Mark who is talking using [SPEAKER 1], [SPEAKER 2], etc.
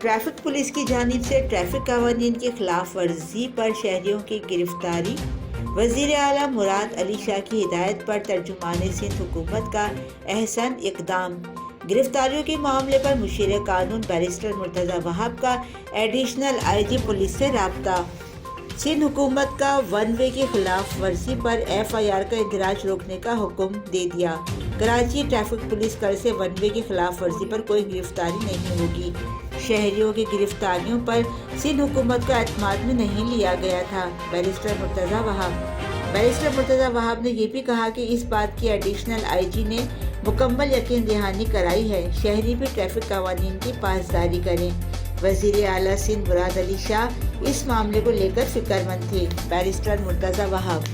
[SPEAKER 1] Traffic police की जानिब से ट्रैफिक कानून की खिलाफ वर्जी पर शहरियों की गिरफ्तारी। वज़ीर आला मुराद अली शाह की हिदायत पर तर्जुमान सिंध हुकूमत का अहसन इक़दाम। गिरफ्तारियों के मामले पर मुशीर कानून बैरिस्टर मुर्तज़ा वहाब का एडिशनल IG पुलिस से राब्ता। सिंध हुकूमत का वन वे की खिलाफ वर्जी पर FIR का इंदराज रोकने का हुक्म दे दिया। कराची ट्रैफिक पुलिस कल से वन वे की खिलाफ वर्जी पर कोई गिरफ्तारी नहीं होगी। शहरियों की गिरफ्तारियों पर सिंध हुकूमत को एतमाद में नहीं लिया गया था। बैरिस्टर मुर्तज़ा वहाब ने यह भी कहा कि इस बात की एडिशनल IG ने मुकम्मल यकीन दहानी कराई है, शहरी भी ट्रैफिक कानून की पासदारी करें। वज़ीर आला सिंध मुराद अली शाह इस मामले को लेकर फिक्रमंद थे। बैरिस्टर मुर्तज़ा वहाब।